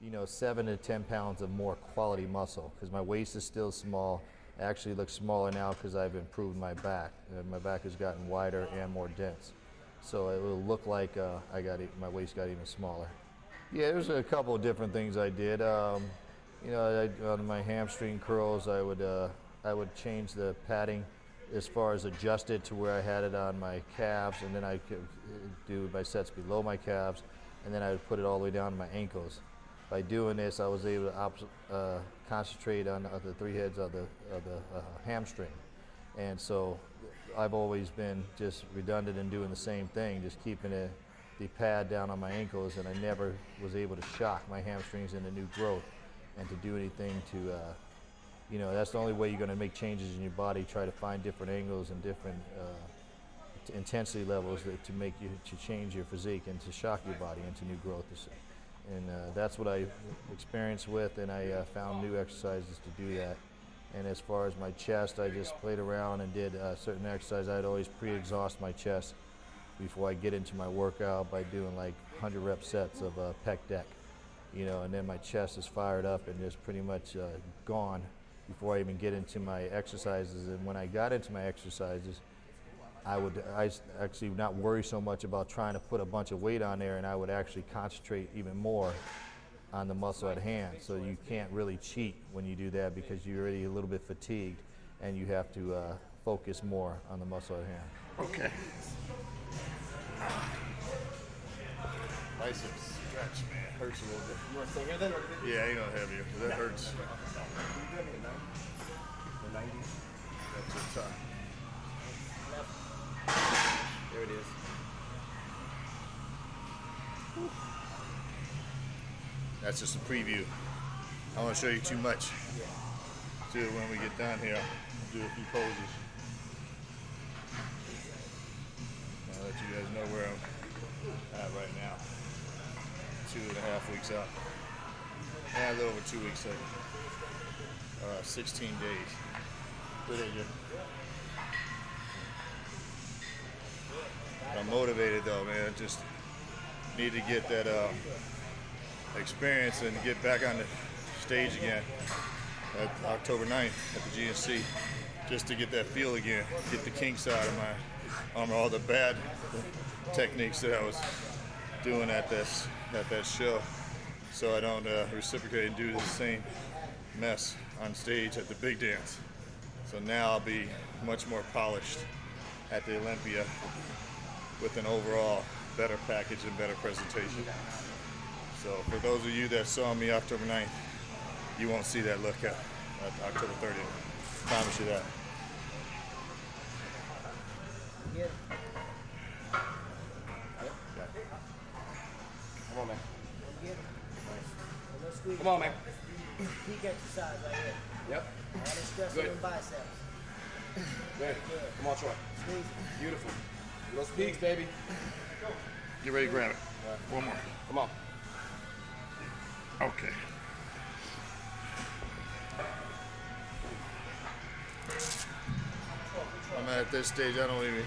you know, 7 to 10 pounds of more quality muscle, because my waist is still small. It actually looks smaller now because I've improved my back. My back has gotten wider and more dense. So it will look like my waist got even smaller. Yeah, there's a couple of different things I did. You know, on my hamstring curls, I would change the padding as far as adjust it to where I had it on my calves, and then I could do my sets below my calves, and then I would put it all the way down to my ankles. By doing this, I was able to concentrate on the 3 heads of the hamstring. And so I've always been just redundant in doing the same thing, just keeping the pad down on my ankles, and I never was able to shock my hamstrings into new growth and to do anything to, you know, that's the only way you're going to make changes in your body. Try to find different angles and different intensity levels to change your physique and to shock your body into new growth. And that's what I experienced with, and I found new exercises to do that. And as far as my chest, I just played around and did certain exercises. I'd always pre-exhaust my chest before I get into my workout by doing like 100 rep sets of pec deck, you know, and then my chest is fired up and just pretty much gone before I even get into my exercises. And when I got into my exercises, I actually not worry so much about trying to put a bunch of weight on there, and I would actually concentrate even more on the muscle at hand. So you can't really cheat when you do that because you're already a little bit fatigued and you have to focus more on the muscle at hand. Okay. Biceps stretch, man. Hurts a little bit. You want to stay here then? Yeah, you know, heavier. That hurts. The 90. That's just tough. There it is. That's just a preview. I want to show you too much. Do it when we get done here. I'll do a few poses. I'll let you guys know where I'm at right now. 2.5 weeks out. Yeah, a little over 2 weeks, 16 days. Good at you. I'm motivated though, man. Just need to get that experience and get back on the stage again at October 9th at the GNC, just to get that feel again, get the kinks out of my arm, all the bad techniques that I was doing at that show, so I don't reciprocate and do the same mess on stage at the big dance. So now I'll be much more polished at the Olympia with an overall better package and better presentation. So for those of you that saw me October 9th, you won't see that look at October 30th. Promise you that. Yeah. Come on, man. Nice. Come on, man. Peak exercise right here. Yep. All the stress on the biceps. Good. Good. Come on, Troy. Squeeze. Beautiful. Those peaks, baby. Get ready to grab it. One more. Come on. Okay. I'm at this stage, I don't even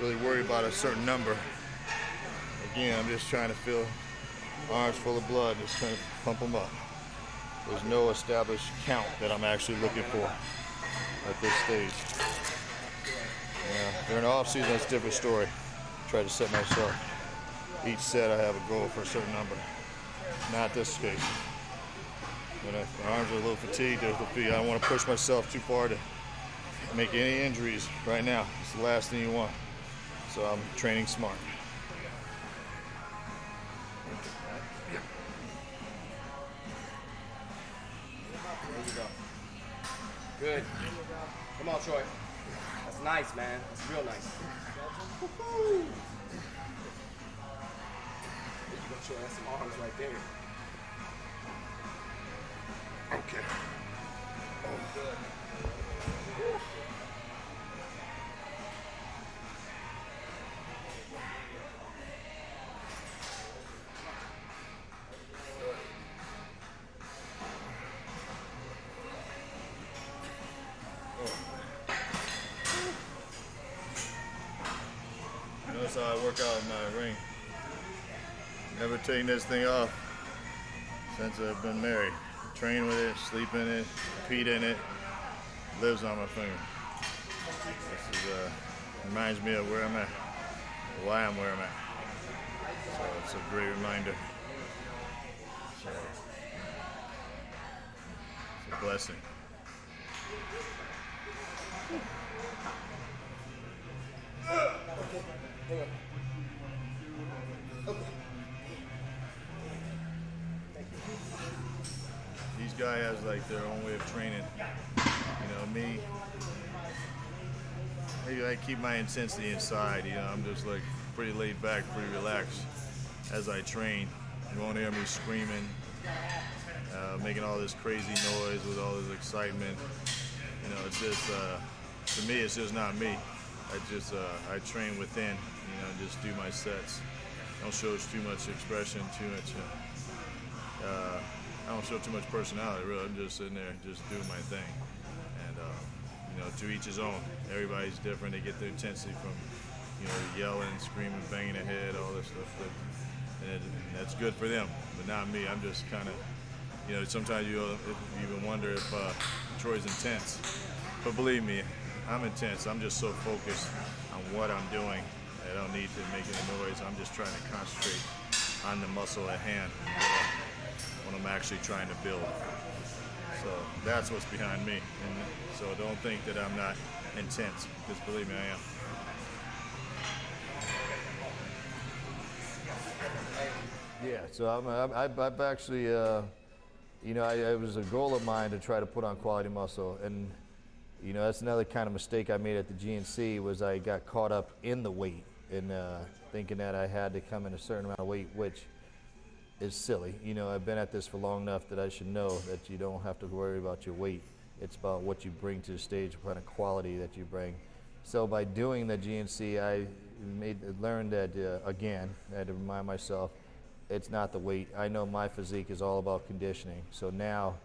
really worry about a certain number. Again, I'm just trying to fill arms full of blood, just trying to pump them up. There's no established count that I'm actually looking for at this stage. Yeah, during the off season, that's a different story. Try to set myself. Each set, I have a goal for a certain number. Not this case. When my arms are a little fatigued, I don't want to push myself too far to make any injuries right now. It's the last thing you want. So I'm training smart. There you go. Good. Come on, Troy. That's nice, man. That's real nice. Woo-hoo. There you go, Troy. That's some arms right there. Okay. Oh, good. Notice how I work out in my ring. Never taking this thing off. since I've been married. Train with it, sleep in it, compete in it, lives on my finger. This is, reminds me of where I'm at, why I'm where I'm at. So it's a great reminder. So it's a blessing. These guys has like their own way of training. You know, me, I keep my intensity inside. You know, I'm just like pretty laid back, pretty relaxed as I train. You won't hear me screaming, making all this crazy noise with all this excitement. You know, it's just, to me, it's just not me. I train within, you know, just do my sets. Don't show too much expression, too much, I don't show too much personality, really. I'm just sitting there, just doing my thing. And, you know, to each his own. Everybody's different. They get their intensity from, you know, yelling, screaming, banging their head, all this stuff. And that's good for them, but not me. I'm just kind of, you know, sometimes you even wonder if Troy's intense. But believe me, I'm intense. I'm just so focused on what I'm doing. I don't need to make any noise. I'm just trying to concentrate on the muscle at hand when I'm actually trying to build. So that's what's behind me. And so don't think that I'm not intense, because believe me, I am. Yeah, so I've actually, you know, it was a goal of mine to try to put on quality muscle. And, you know, that's another kind of mistake I made at the GNC, was I got caught up in the weight and thinking that I had to come in a certain amount of weight, which is silly. You know, I've been at this for long enough that I should know that you don't have to worry about your weight. It's about what you bring to the stage, what kind of quality that you bring. So by doing the GNC, I learned that, again, I had to remind myself, it's not the weight. I know my physique is all about conditioning. So now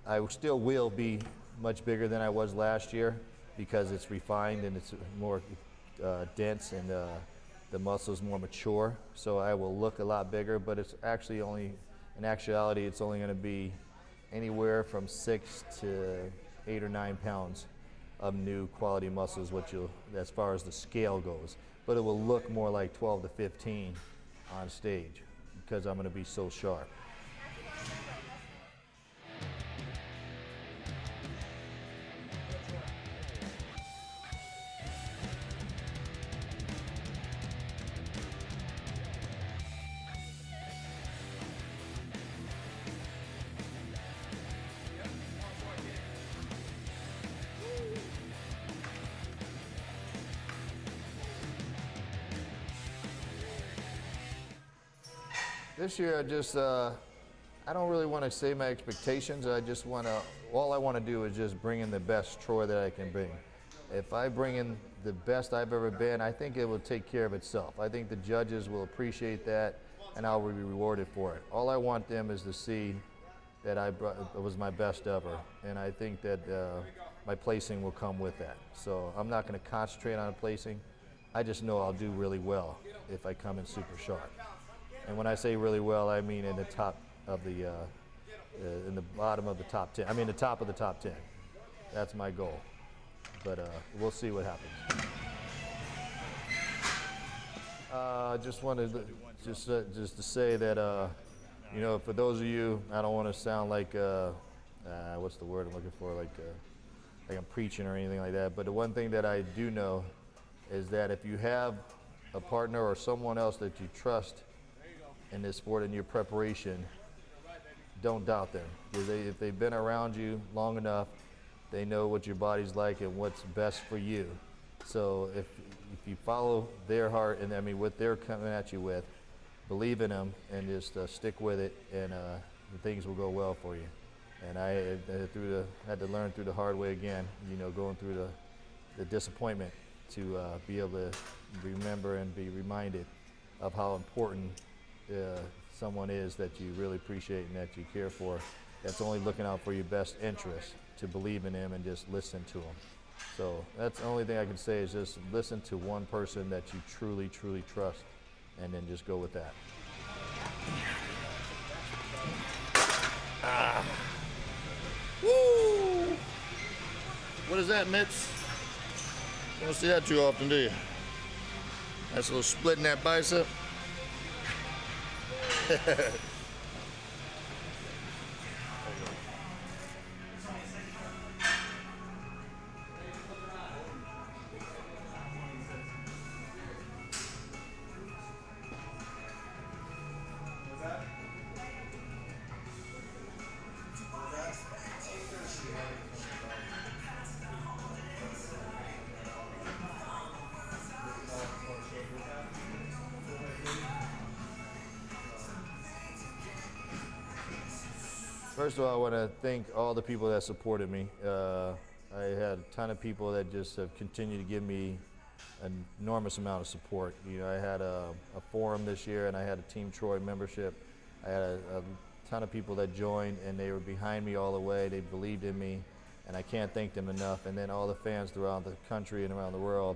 I still will be much bigger than I was last year, because it's refined and it's more dense, and the muscle's more mature. So I will look a lot bigger, but it's actually only, in actuality, it's only going to be anywhere from 6 to 8 or 9 pounds of new quality muscles, as far as the scale goes. But it will look more like 12 to 15 on stage, because I'm going to be so sharp. This year, I don't really want to say my expectations. All I want to do is just bring in the best Troy that I can bring. If I bring in the best I've ever been, I think it will take care of itself. I think the judges will appreciate that, and I'll be rewarded for it. All I want them is to see that it was my best ever, and I think that my placing will come with that. So I'm not going to concentrate on placing. I just know I'll do really well if I come in super sharp. And when I say really well, I mean in the top of in the bottom of the top 10. I mean the top of the top 10. That's my goal. But we'll see what happens. Just wanted to say that, you know, for those of you, I don't want to sound like, what's the word I'm looking for, like I'm preaching or anything like that. But the one thing that I do know is that if you have a partner or someone else that you trust in this sport, in your preparation, don't doubt them, because if they've been around you long enough, they know what your body's like and what's best for you. So if you follow their heart, and I mean what they're coming at you with, believe in them and just stick with it, and things will go well for you. And I had to learn through the hard way again, you know, going through the disappointment, to be able to remember and be reminded of how important someone is that you really appreciate and that you care for, that's only looking out for your best interest, to believe in them and just listen to them. So that's the only thing I can say, is just listen to one person that you truly, truly trust, and then just go with that. Woo! What is that, Mitch? You don't see that too often, do you? That's a little split in that bicep. First of all, I want to thank all the people that supported me. I had a ton of people that just have continued to give me an enormous amount of support. You know, I had a forum this year, and I had a Team Troy membership. I had a ton of people that joined, and they were behind me all the way. They believed in me, and I can't thank them enough. And then all the fans throughout the country and around the world,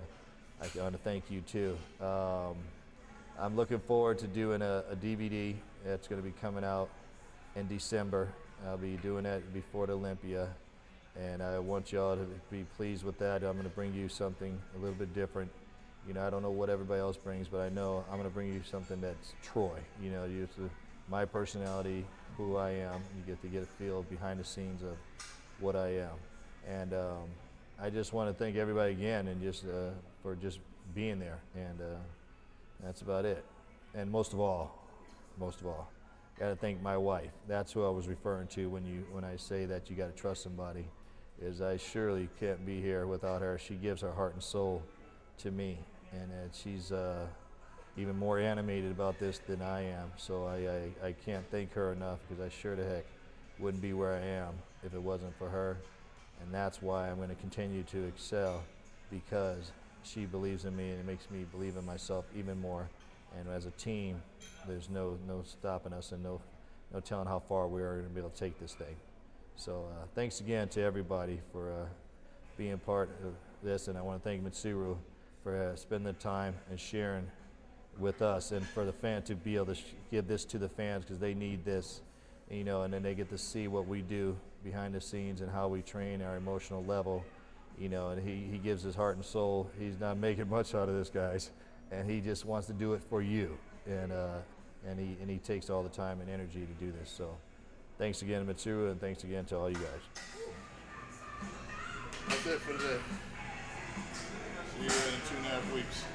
I want to thank you too. I'm looking forward to doing a DVD that's going to be coming out in December. I'll be doing that before the Olympia, and I want y'all to be pleased with that. I'm going to bring you something a little bit different. You know, I don't know what everybody else brings, but I know I'm going to bring you something that's Troy. You know, my personality, who I am. You get a feel behind the scenes of what I am. And I just want to thank everybody again, and just for just being there. And that's about it. And most of all, got to thank my wife. That's who I was referring to when I say that you got to trust somebody. Is I surely can't be here without her. She gives her heart and soul to me, and she's even more animated about this than I am. So I can't thank her enough, because I sure the heck wouldn't be where I am if it wasn't for her. And that's why I'm going to continue to excel, because she believes in me, and it makes me believe in myself even more. And as a team, there's no stopping us, and no telling how far we are going to be able to take this thing. So thanks again to everybody for being part of this, and I want to thank Mitsuru for spending the time and sharing with us, and for the fan to be able to give this to the fans, because they need this, you know, and then they get to see what we do behind the scenes and how we train, our emotional level, you know, and he gives his heart and soul. He's not making much out of this, guys, and he just wants to do it for you, and he takes all the time and energy to do this. So thanks again, Mitsuru, and thanks again to all you guys. That's it for today. See you in 2.5 weeks.